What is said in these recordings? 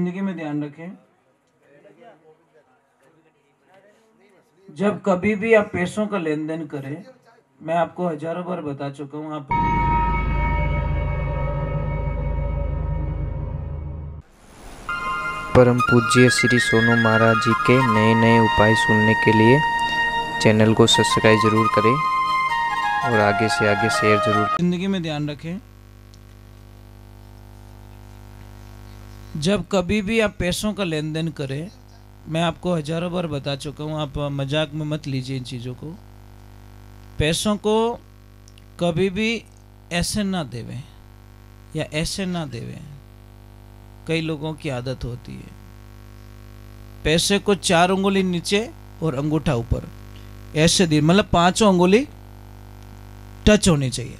जिंदगी में ध्यान रखें, जब कभी भी आप पैसों का लेन देन करें, मैं आपको हजारों बार बता चुका हूं, आप परम पूज्य श्री सोनू महाराज जी के नए नए उपाय सुनने के लिए चैनल को सब्सक्राइब जरूर करें और आगे से आगे शेयर जरूर करें। जिंदगी में ध्यान रखें, जब कभी भी आप पैसों का लेन देन करें, मैं आपको हजारों बार बता चुका हूं, आप मजाक में मत लीजिए इन चीज़ों को। पैसों को कभी भी ऐसे ना देवें या ऐसे ना देवें। कई लोगों की आदत होती है पैसे को 4 उंगली नीचे और अंगूठा ऊपर ऐसे दी, मतलब 5 उंगली टच होनी चाहिए।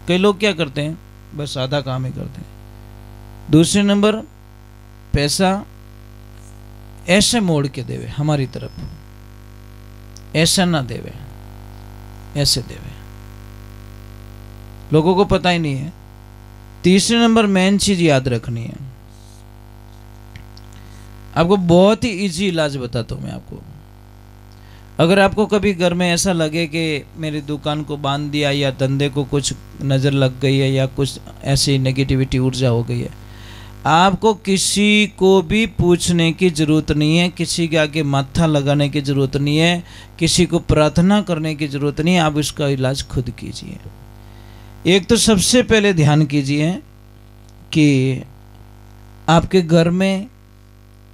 कई लोग क्या करते हैं, बस आधा काम ही करते हैं। दूसरे नंबर, पैसा ऐसे मोड़ के देवे हमारी तरफ, ऐसा ना देवे, ऐसे देवे, लोगों को पता ही नहीं है। तीसरे नंबर, मेन चीज याद रखनी है, आपको बहुत ही इजी इलाज बताता हूं मैं आपको। अगर आपको कभी घर में ऐसा लगे कि मेरी दुकान को बांध दिया या धंधे को कुछ नज़र लग गई है या कुछ ऐसी नेगेटिविटी ऊर्जा हो गई है, आपको किसी को भी पूछने की ज़रूरत नहीं है, किसी के आगे माथा लगाने की ज़रूरत नहीं है, किसी को प्रार्थना करने की ज़रूरत नहीं है। आप इसका इलाज खुद कीजिए। एक तो सबसे पहले ध्यान कीजिए कि आपके घर में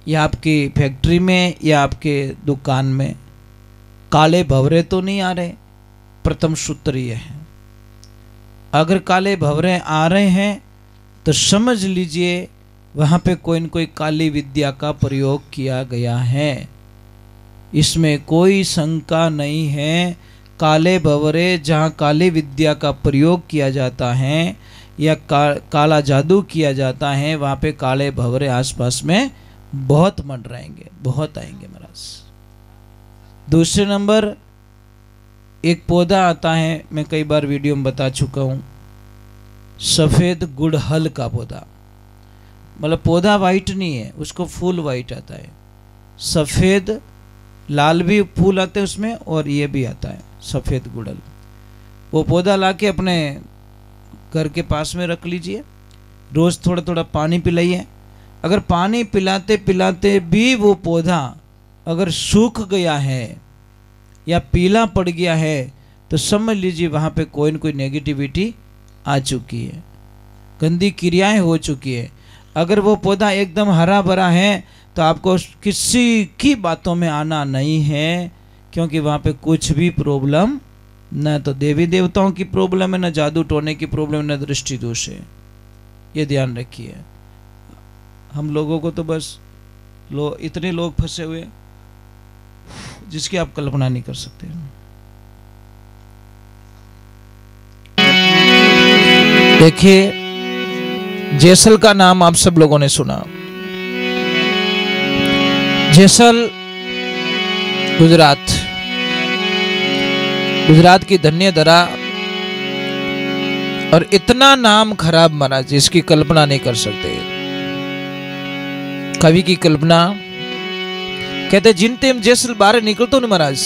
या आपकी फैक्ट्री में या आपके दुकान में काले भंवरे तो नहीं आ रहे। प्रथम सूत्र यह है, अगर काले भंवरे आ रहे हैं तो समझ लीजिए वहाँ पे कोई न कोई काली विद्या का प्रयोग किया गया है, इसमें कोई शंका नहीं है। काले भंवरे जहाँ काली विद्या का प्रयोग किया जाता है या काला जादू किया जाता है, वहाँ पे काले भंवरे आसपास में बहुत मंडराएंगे, बहुत आएंगे महाराज। दूसरे नंबर, एक पौधा आता है, मैं कई बार वीडियो में बता चुका हूँ, सफ़ेद गुड़हल का पौधा। मतलब पौधा वाइट नहीं है, उसको फूल वाइट आता है, सफ़ेद लाल भी फूल आते हैं उसमें और ये भी आता है सफ़ेद गुड़हल। वो पौधा लाके अपने घर के पास में रख लीजिए, रोज़ थोड़ा थोड़ा पानी पिलाइए। अगर पानी पिलाते पिलाते भी वो पौधा अगर सूख गया है या पीला पड़ गया है तो समझ लीजिए वहाँ पे कोई न कोई नेगेटिविटी आ चुकी है, गंदी क्रियाएं हो चुकी है। अगर वो पौधा एकदम हरा भरा है तो आपको किसी की बातों में आना नहीं है, क्योंकि वहाँ पे कुछ भी प्रॉब्लम, न तो देवी देवताओं की प्रॉब्लम है, न जादू टोने की प्रॉब्लम, न दृष्टि दोष है। ये ध्यान रखिए। हम लोगों को तो बस इतने लोग फंसे हुए जिसकी आप कल्पना नहीं कर सकते। देखिए, जैसल का नाम आप सब लोगों ने सुना। जैसल गुजरात, गुजरात की धन्य धरा, और इतना नाम खराब महाराज इसकी कल्पना नहीं कर सकते। कवि की कल्पना, कहते जिन तेम जैसल बाहर निकलतो न महाराज,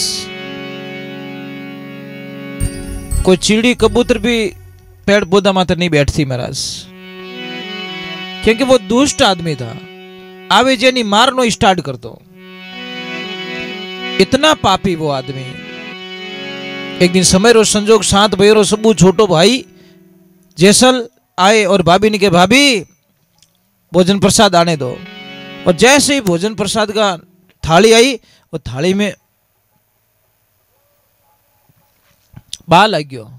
कोई चिड़ी कबूतर भी पेड़ पौधा मात्र नहीं बैठती महाराज, क्योंकि वो दुष्ट आदमी था। आवे जेनी मारनो स्टार्ट कर दो, इतना पापी वो आदमी। एक दिन समय रो संजोग साथ भैरो सबू छोटो भाई जैसल आए और भाभी ने कहा भाभी भोजन प्रसाद आने दो। और जैसे ही भोजन प्रसाद का थाली आई, और थाली में बाल आ गयो,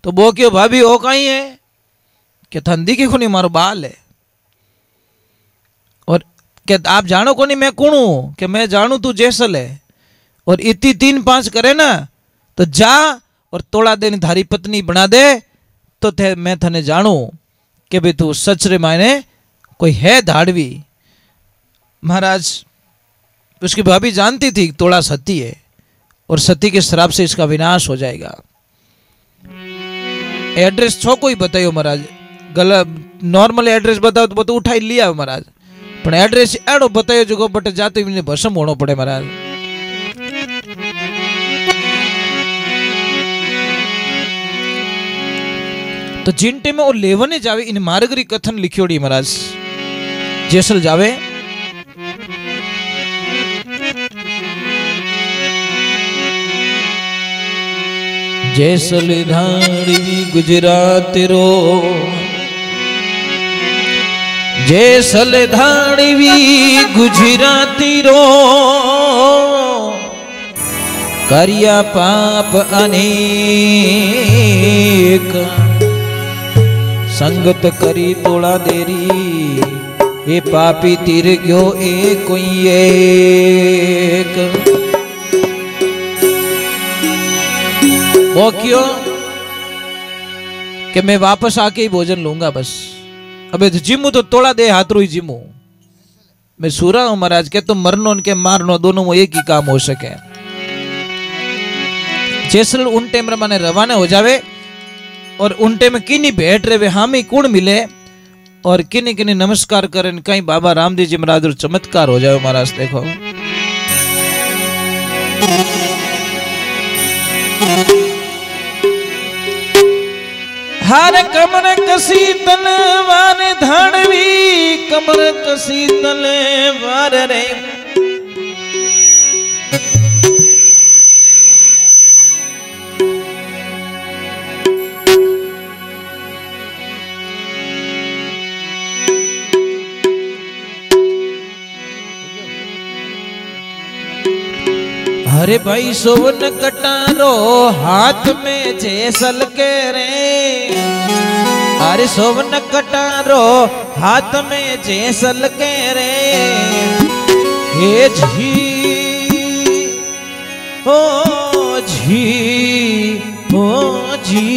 तो वो क्यों भाभी ओ कहीं है कि थंदी की खुनी मारो बाल है। और क्या आप जानो को नहीं मैं कौन हूं, कि मैं जानू तू जैसल है, और इतनी 3-5 करे ना तो जा और तोड़ा देने थारी पत्नी बना दे, तो मैं थने जानू कि भाई तू सच रे मायने कोई है धाड़वी। महाराज उसकी भाभी जानती थी तोड़ा सती है और सती के श्राप से इसका विनाश हो जाएगा। एड्रेस छो कोई बताइयो महाराज, गला नॉर्मल एड्रेस बताओ तो बतो उठाई लिया महाराज, पण एड्रेस एडो बतायो जो बट जाते भी भस्म होनो पड़े महाराज। तो जिन टाइम में वो लेवने जावे इन मार्गरी कथन लिखियोड़ी महाराज। जैसल जावे जैसल धाड़ी गुजरात रो, जैसल धाड़ी गुजराती रो, करिया पाप अनेक, संगत करी तोड़ा देरी, ये पापी तीर गयो एक कोई एक। वो क्यों कि मैं वापस आके ही भोजन लूंगा बस। अबे जिमू तो तोड़ा दे हाथ रो ही जिमू, मैं सूरा हूं महाराज के तो मरनो उनके मारनो दोनों में एक ही काम हो सके। जैसल उन टाइम माने रवाना हो जावे और उन टाइम किनी भेट रहे हामी कुण मिले और किनी किनी नमस्कार करें कहीं बाबा रामदेव जी महाराज चमत्कार हो जाए महाराज। देखो हार कमर कसी तलवार धाड़वी, कमर कसी तलवार रे, अरे भाई सोन कटारो हाथ में जैसल के रे, अरे सोन कटारो हाथ में जैसल के रे, हे झी ओ झी ओ झी।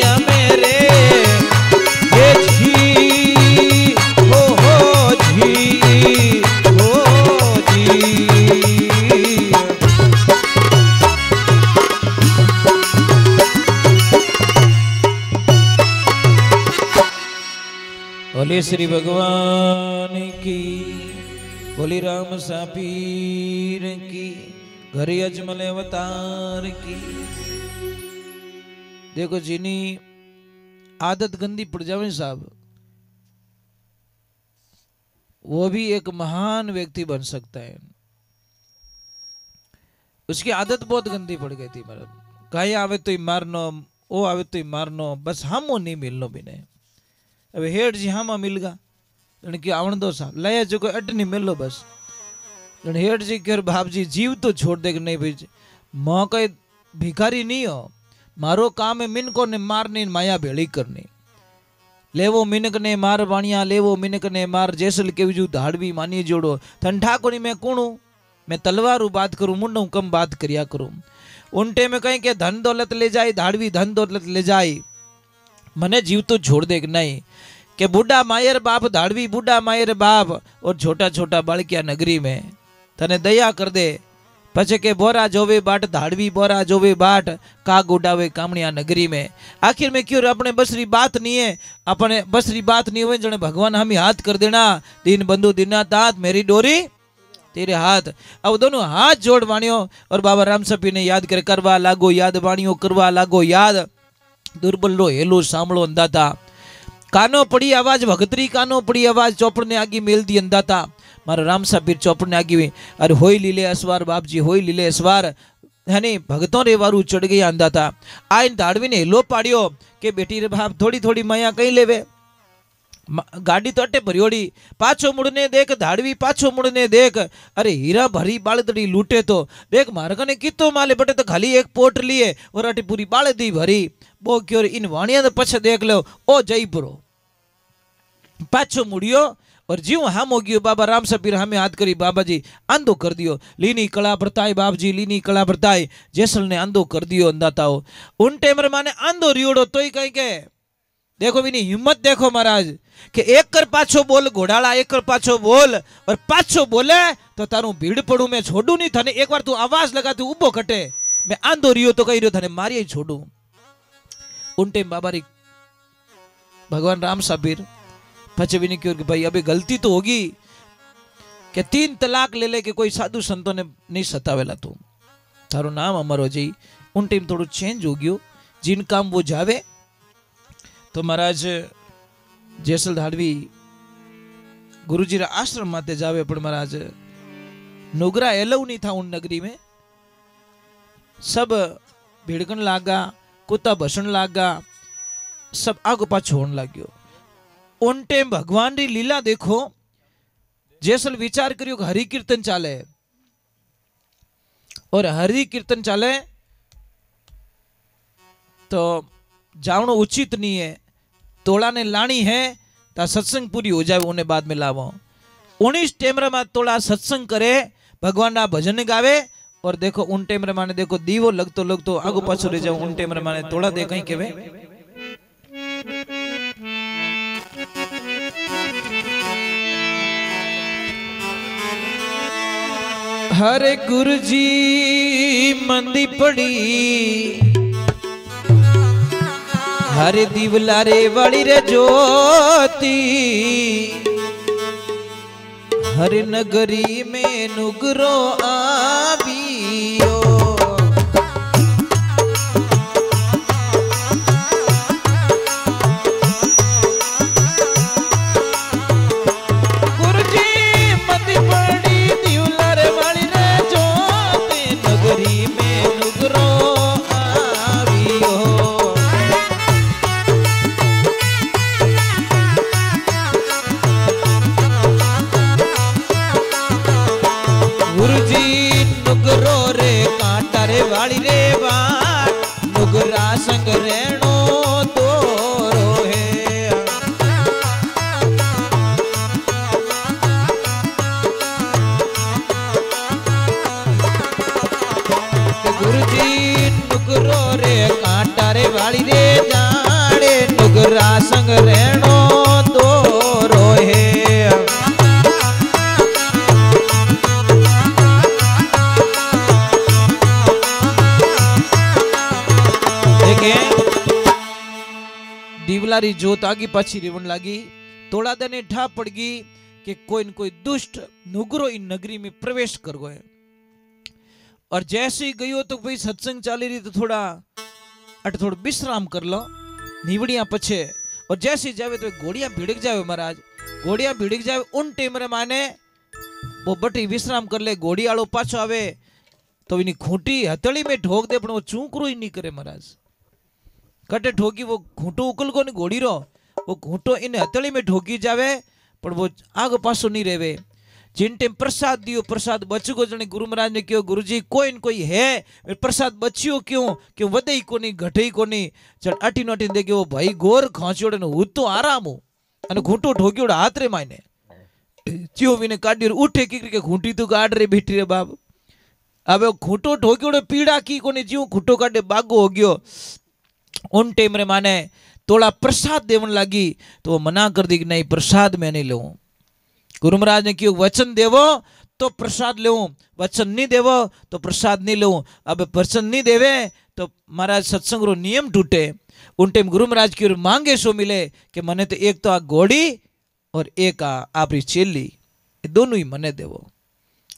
मैया मेरे ये जी हो जी हो जी। बोले श्री भगवान की, बोली राम सापीर की, घर अजमल अवतार की। देखो जिनी आदत गंदी पड़ जावे साहब, वो भी एक महान व्यक्ति बन सकता है। उसकी आदत बहुत गंदी पड़ गई थी, मतलब कहीं आवे तो ही मारनो, वो आवे तो ही मारनो, बस हम वो नहीं मिलनो बिने। अब हेठ जी हाँ मिल गा कि आवण दो साहब लया जो कोई अट नहीं मिलो बस। हेठ जी कह बाप जी जीव तो छोड़ दे कि नहीं भाई, मैं कोई भिखारी नहीं हो, मारो काम है मिनको ने मारनी माया भेड़ी करनी। लेवो मिनक ने मार बाणिया, लेवो मिनक ने मार जैसल के विजू धाड़वी मानी जोड़ो। थन ठाकुर मैं कौन, मैं तलवारू बात करूं, मुंडू कम बात करिया करूं। उनटे में कहीं के धन दौलत ले जाए, धाड़वी धन दौलत ले जाए, मने जीव तो छोड़ दे नहीं। के बूढ़ा मायर बाप धाड़वी, बूढ़ा मायर बाप और छोटा छोटा बालकिया नगरी में तने दया कर दे। पछे के बोरा जोवे बाट, धाड़वी बोरा जोवे बाट, काग उड़ावे कामणिया नगरी में। आखिर में क्यों अपने बसरी बात नहीं है, अपने बसरी बात नहीं हुए जने भगवान हमें हाथ कर देना। दीन बंधु दीना तात, मेरी डोरी तेरे हाथ। अब दोनों हाथ जोड़ वाणियो और बाबा राम सपी ने याद कर, करवा लागो याद वाणियो, करवा लागो याद। दुर्बल रो हेलो सांभळो अंदाता, कानो पड़ी आवाज भगतरी, कानो पड़ी आवाज चौपड़ ने आगी मेल दी अंदाता। मारो राम साबीर चौपड़ ने आगी में अरे होई लीले असवार बाप जी, होई लीले असवार है नहीं भगतों रे वारू चढ़ गई अंदाता। आइन धाड़वी ने हेलो पाड़ियो के बेटी रे बाप थोड़ी थोड़ी माया कहीं लेवे, गाड़ी तो अटे भरियोड़ी। पाछो मुड़ने देख धाड़वी, पाछो मुड़ने देख, अरे हीरा भरी बालदड़ी लूटे तो देख मारका ने कितो माले बटे तो खाली एक पोट लिए और अटे पूरी बालदी भरी। वो क्यों इन वाणिया तो पछ देख लो ओ जयपुरो। पाछो मुड़ियो और जीव हम हो गयो। बाबा राम सपीर हमें हाथ करी, बाबा जी अंधो कर दियो। लीनी कला बरताई बाप जी, लीनी कला बरताई जैसल ने अंधो कर दियो अंदाताओ। उन टेमर माने अंधो रियोड़ो तो ही कहीं के देखो भी नहीं हिम्मत देखो महाराज कि एक कर पाछो बोल घोड़ाला, एक कर पाछो बोल और पाछो बोले तो तारू भीड़ पड़ू, मैं छोड़ू नहीं थाने। एक बार तू आवाज लगा तू उबो कटे, मैं आंधो रियो तो कही रियो थाने मारिया ही छोड़ू। उन टाइम बाबा री भगवान राम साबीर पचे भी नहीं क्यों कि भाई अभी गलती तो होगी कि 3 तलाक ले ले के कोई साधु संतों ने नहीं सतावेला तू, थारो नाम अमर हो जाई। उन टाइम थोड़ा चेंज हो गयो, जिन काम वो जावे तो महाराज जैसल धाड़वी गुरुजी रा आश्रम माते जावे, पर महाराज नुगरा एलव नहीं था उन नगरी में। सब भीड़कन लागा, कुत्ता भसन लागा, सब आगो पाछो होने लाग्यो। उन टाइम भगवान री लीला देखो, जैसल विचार करियो कि हरि कीर्तन चाले और हरि कीर्तन चाले तो जावणो उचित नहीं है। तोड़ा ने लानी है ता सत्संग पूरी हो जाए, उन्हें बाद में लावो। 19 टेमरा में तोड़ा सत्संग करे, भगवान ना भजन गावे और देखो उन टेमरा माने देखो दीवो लगतो लगतो आगो पाछो रह जाओ। उन टेमरा माने तोड़ा दे कहीं केवे हरे गुरुजी मंदी पड़ी, हरे दीवला रे वाली रे ज्योति, हरे नगरी में नुगरो आबियो। गुरुजी नुगरो संग रहनो दो रोहे। दीवलारी जोत आगी पाछी रेवण लागी। तोड़ा देने ठा पड़ गई कि कोई न कोई दुष्ट नुगरो इन नगरी में प्रवेश कर गए। और जैसे ही गयो तो भाई सत्संग चाली रही तो थोड़ा विश्राम कर लो नीवड़िया पछे। और जैसे ही जावे तो घोड़ियां भिड़क जावे महाराज, घोड़ियां भिड़क जावे उन टेम रे माने वो बटी विश्राम कर ले। घोड़ी आलो पाछो आवे तो इनी खूंटी हथेली में ठोक दे पण वो चूकरो ही नहीं करे महाराज। कटे ठोकी वो घूंटो उकल को नहीं घोड़ी रो, वो घूंटो इन हथेली में ठोकी जावे पर वो आग पासो नहीं रेवे। जिन टाइम प्रसाद दियो प्रसाद बच गो। जने गुरु महाराज ने कहो गुरुजी कोई न कोई है प्रसाद बचियो क्यों वधई कोनी घटई कोनी। चल अटी नोटी देखे वो भाई गोर खांचोड़े ने हूँ तो आराम हो अने घूंटो ठोक्योड़े हाथ रे मायने चियो विने काढी उठे की के घूंटी तो काढ रे बेटी रे बाप। अब घूंटो ठोक्योड़े पीड़ा की कोनी जियो घूंटो काढे बागो हो गयो। उन टाइम रे माने तोड़ा प्रसाद देवन लगी तो वो मना कर दी कि नहीं प्रसाद मैं नहीं लूं। गुरु महाराज ने क्यों वचन देवो तो प्रसाद लूं, वचन नहीं देवो तो प्रसाद नहीं लूं। अब वचन नहीं देवे तो महाराज सत्संग रो नियम टूटे। उन टाइम गुरु महाराज की मांगे सो मिले कि मने तो एक तो आ घोड़ी और एक आपरी चेली दोनों ही मने देवो।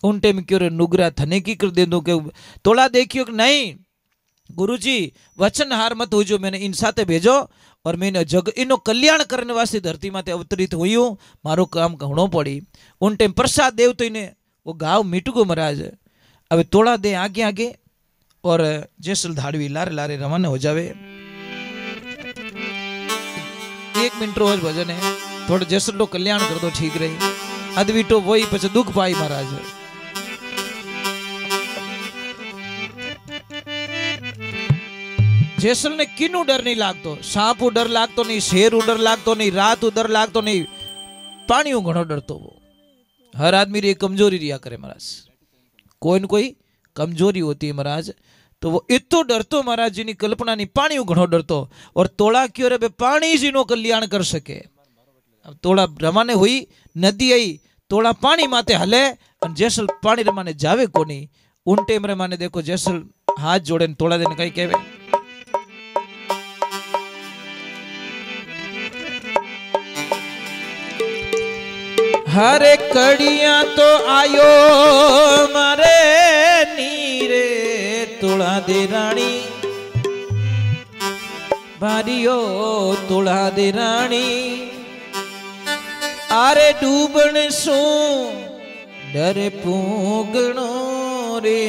उन टाइम क्यों नुगरा थने की कर दे दो के तोड़ा देखियो कि नहीं गुरुजी वचन हार मत हो जो मैंने इन साथे भेजो और मैंने जग इनो कल्याण करने वास्ते धरती माते अवतरित हुई हूँ मारो काम घणो पड़ी। उन टाइम प्रसाद देव तो इन्हें वो गाँव मिटगो महाराज। अब तोड़ा दे आगे आगे और जैसल धाड़वी लारे लारे रवाना हो जावे। 1 मिनट रोज भजन है थोड़ा जैसल लो कल्याण कर दो ठीक रही। अदवीटो वही पछ दुख पाई महाराज। जैसल ने किनू डर नहीं लागतो, सांप डर लागतो नहीं, शेर डर लागतो नहीं, रात डर लागतो नहीं, पानी घणो डरतो वो। हर आदमी री कमजोरी रिया करे महाराज, कोई न कोई कमजोरी होती है महाराज। तो वो इतो डरतो महाराज जी कल्पना नहीं पानी घणो डरतो। और तोड़ा क्यों रे पानी जी नो कल्याण कर सके। अब तोड़ा रवाने हुई नदी आई तोड़ा पानी माते हले और जैसल पानी रमाने जावे कोनी। उन टेम रमाने देखो जैसल हाथ जोड़े तोड़ा देने कहीं कहवे हरे कड़िया तो आयो मारे नीरे तोड़ा दे रानी बारियो तोड़ा दे रानी। आरे डूबण सो डर पूगणो रे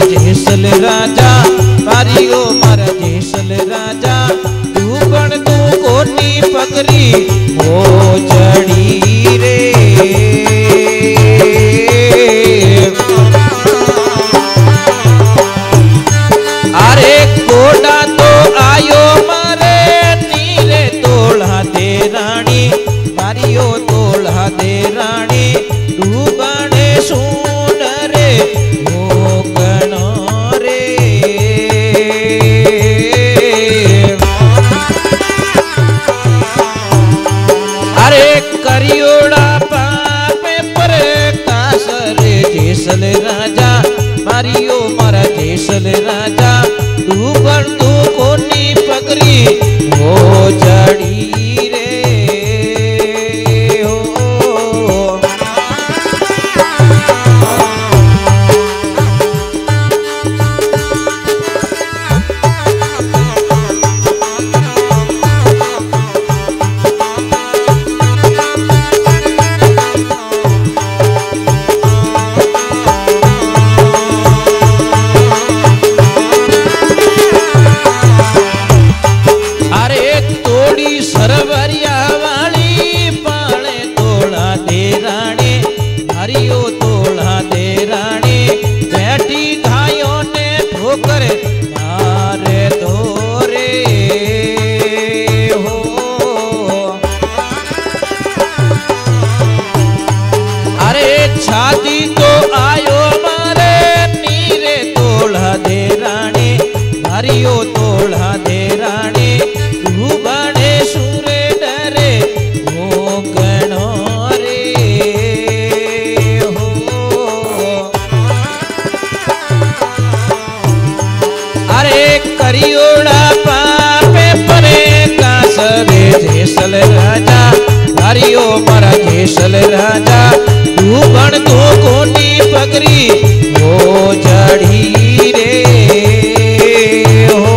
जेसल राजा मारियो मारा जेसल राजा तू बन तू कोनी पगरी हो चढ़ी रे। अरे कोडा तो आयो मारे नीरे तोड़ा दे रानी मारियो तोड़ा दे रानी तू बने सुन रे हो गणो रे। अरे करियोड़ा पापे पर कासर जेसल राजा मारियो मारा जेसल राजा तू पर तू कोनी पकड़ी हो चढ़ी रे हो। करियोड़ा पापे परे का सदे जेसल राजा हरियो मारा जेसल राजा तू बन तू कोनी पगरी हो चढ़ी रे हो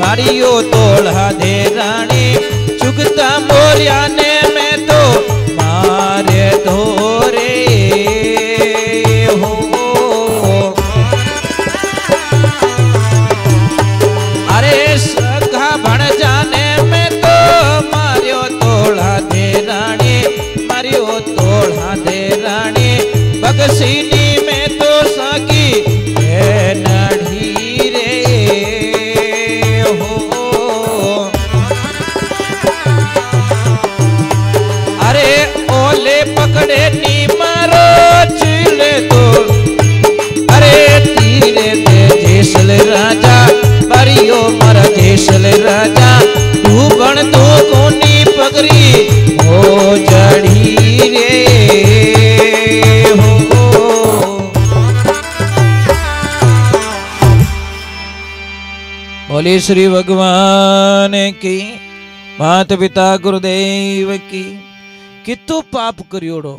मारियो तोड़ा दे रानी चुगता मोरिया ने मैं तो मारे धोरे हो अरे सखा बन जाने में तो मारियो तोड़ा दे रानी मारियो तोड़ा दे रानी बगसीनी में तो सकी है नढ़ी रे पकड़े नी मारो चिले तो अरे तीरे दे जेसल राजा बारियो मारा जेसल राजा तू बन तू कोनी पगरी हो चढ़ी रे हो बोले श्री भगवान की माता पिता गुरुदेव की कितो पाप करियोड़ो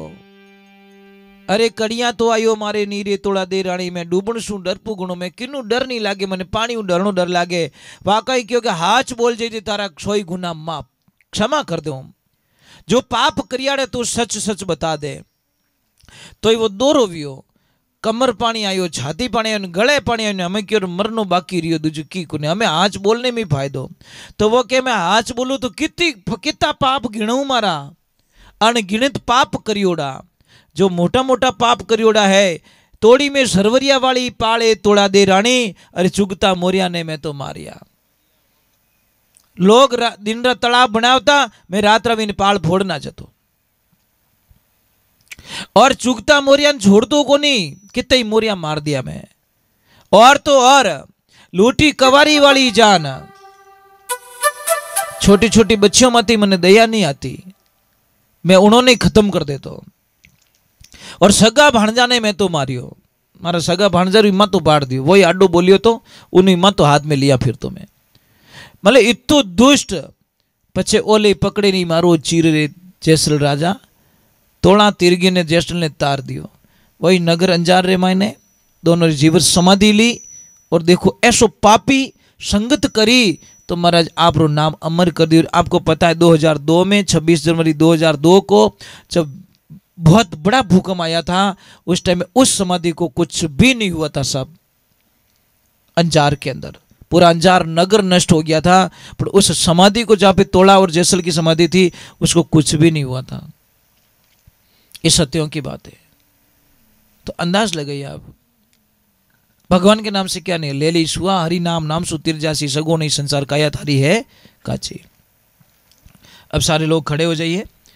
अरे कड़िया तो आयो मारे नीरे तोड़ा दे राणी में डूबण शू डरपू गुणों में किन्नु डर नहीं लागे मने पानी डरनो डर लागे वाकई क्योंकि हाच बोल जे तारा 100 गुना माफ क्षमा कर दो जो पाप करियाड़े तू सच सच बता दे तो वो दोरो वियो कमर पानी आयो छाती पानी आयो गले पानी आयो हमें क्यों मरनो बाकी रियो दूजू की कुने हमें हाच बोलने में फायदो तो वो के मैं हाच बोलूं तो कितना पाप गिणू मारा अनगिनत पाप करियोड़ा जो मोटा मोटा पाप करियोड़ा है तोड़ी में सरवरिया वाली पाले तोड़ा दे रानी अरे चुगता मोरिया ने मैं तो मारिया लोग दिन रात तालाब बनावता मैं रात रवीन पाल फोड़ना जतो और चुगता मोरिया छोड़ दो को नहीं कितने ही मोरिया मार दिया मैं और तो और लूटी कवारी वाली जान छोटी छोटी बच्चियों माती मने दया नहीं आती मैं उन्होंने खत्म कर देता और सगा भाणजा ने मैं तो मारियो मारा सगा भाणजा री मां तो बाढ़ दियो वही आडो बोलियो तो उन्हीं मां तो हाथ में लिया फिर तो मैं मतलब इतो दुष्ट पछे ओले पकड़े नहीं मारो चीर रे जैसल राजा तोड़ा तिरगी ने जैसल ने तार दियो वही नगर अंजार रे मायने दोनों जीवन समाधि ली और देखो ऐसो पापी संगत करी तो महाराज आप रो नाम अमर कर दिया। आपको पता है 2002 में 26 जनवरी 2002 को जब बहुत बड़ा भूकंप आया था उस टाइम में उस समाधि को कुछ भी नहीं हुआ था। सब अंजार के अंदर पूरा अंजार नगर नष्ट हो गया था पर उस समाधि को जहाँ पे तोड़ा और जैसल की समाधि थी उसको कुछ भी नहीं हुआ था। ये सत्यों की बात है तो अंदाज लगाइए आप भगवान के नाम से क्या नहीं ले ली सुआ हरि नाम नाम सुतिर जासी सगो नहीं संसार काया थारी है काची। अब सारे लोग खड़े हो जाइए।